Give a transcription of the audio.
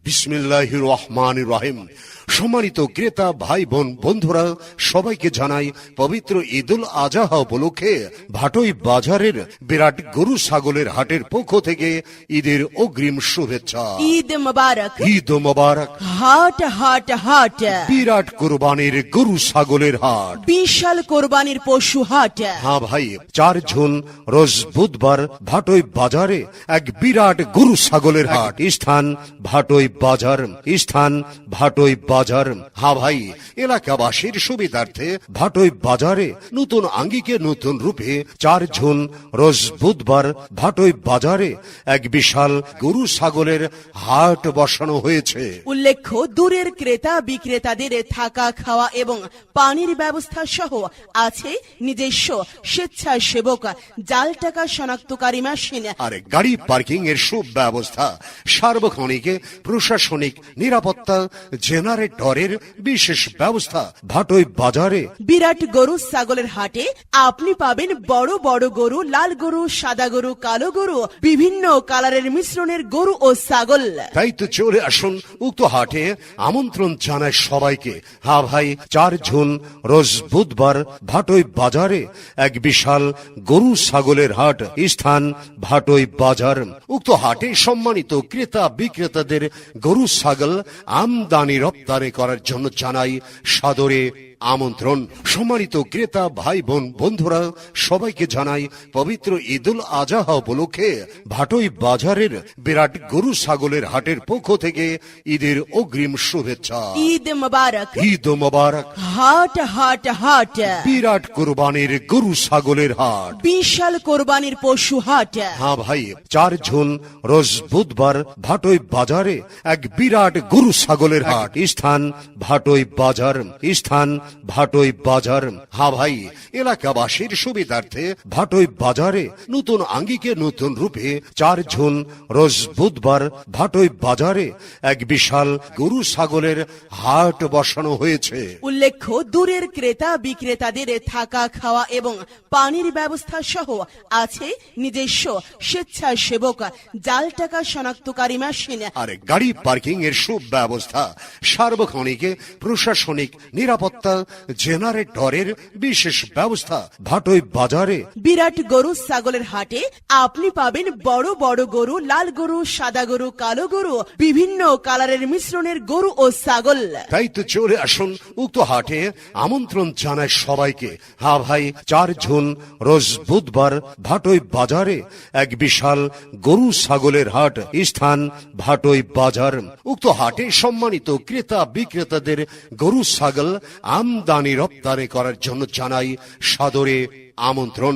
বিসমিল্লাহির রহমানির রহিম। সম্মানিত ক্রেতা ভাই বোন বন্ধুরা, সবাইকে জানাই পবিত্র ঈদুল আজহা উপলক্ষে ভাটই বাজারের বিরাট গরু ছাগলের হাটের পক্ষ থেকে ঈদের অগ্রিম শুভেচ্ছা। ঈদ মোবারক। ঈদ মোবারক। হাট হাট হাট, বিরাট কোরবানির গরু ছাগলের হাট, বিশাল কোরবানির পশু হাট। হ্যাঁ ভাই, 4 জুন রোজ বুধবার ভাটই বাজারে এক বিরাট গরু ছাগলের হাট। স্থান ভাটই বাজার, স্থান ভাটই বাজার। হ্যাঁ ভাই, এলাকাবাসীর সুবিধার্থে ভাটই বাজারে নতুন আঙ্গিকে নতুন রূপে 4 জুন রোজ বুধবার ভাটই বাজারে এক বিশাল গরু ছাগলের হাট বসানো হয়েছে। উল্লেখ্য, দূরের ক্রেতা বিক্রেতাদের থাকা খাওয়া এবং পানির ব্যবস্থা সহ আছে নিজস্ব স্বেচ্ছাসেবক জাল টাকা শনাক্তকারী মেশিন আর গাড়ি পার্কিং এর সুব্যবস্থা, সার্বক্ষণিক প্রশাসনিক নিরাপত্তা, জেনারেটরের বিশেষ ব্যবস্থা। ভাটই বাজারে বিরাট গরু ছাগলের হাটে আপনি পাবেন বড় বড় গরু, লাল গরু, সাদা গরু, কালো গরু, বিভিন্ন কালারের মিশ্রণের গরু ও ছাগল। তাই তো চলে আসুন উক্ত হাটে। আমন্ত্রণ জানায় সবাইকে। হ্যাঁ ভাই, 4 জুন রোজ বুধবার ভাটই বাজারে এক বিশাল গরু ছাগলের হাট। স্থান ভাটই বাজার। উক্ত হাটে সম্মানিত ক্রেতা বিক্রেতাদের গরু ছাগল আমদানি রপ্তানি করার জন্য জানাই সাদরে আমন্ত্রণ। সম্মানিত ক্রেতা ভাই বোন বন্ধুরা, সবাইকে জানাই পবিত্র ঈদুল আজহা উপলক্ষে ভাটই বাজারের বিরাট গরু ছাগলের হাটের পক্ষ থেকে ঈদের অগ্রিম শুভেচ্ছা। ঈদ মোবারক। ঈদ মোবারক। হাট হাট হাট, বিরাট কোরবানির গরু ছাগলের হাট, বিশাল কোরবানির পশু হাট। হ্যাঁ ভাই, 4 জুন রোজ বুধবার ভাটই বাজারে এক বিরাট গরু ছাগলের হাট। স্থান ভাটই বাজার, স্থান ভাটই বাজার। হ্যাঁ ভাই, এলাকাবাসীর সুবিধার্থে ভাটই বাজারে নতুন আঙ্গিকে নতুন রূপে 4 জুন রোজ বুধবার ভাটই বাজারে এক বিশাল গরু ছাগলের হাট বসানো হয়েছে। উল্লেখ্য, দূরের ক্রেতা বিক্রেতাদের থাকা খাওয়া এবং পানির ব্যবস্থা সহ আছে নিজস্ব স্বেচ্ছাসেবক জাল টাকা শনাক্তকারী মেশিন আর গাড়ি পার্কিং এর সুব্যবস্থা, সার্বক্ষণিক প্রশাসনিক নিরাপত্তা, জেনারেটরের বিশেষ ব্যবস্থা। ভাটই বাজারে বিরাট গরু ছাগলের হাটে আপনি পাবেন বড় বড় গরু, লাল গরু, সাদা গরু, কালো গরু, বিভিন্ন কালারের মিশ্রণের গরু ও ছাগল। তাই তো চলে আসুন উক্ত হাটে। আমন্ত্রণ জানায় সবাইকে। হ্যাঁ ভাই, 4 জুন রোজ বুধবার ভাটই বাজারে এক বিশাল গরু ছাগলের হাট। স্থান ভাটই বাজার। উক্ত হাটে সম্মানিত ক্রেতা বিক্রেতাদের গরু ছাগল আমদানি রপ্তানি করার জন্য জানাই সাদরে আমন্ত্রণ।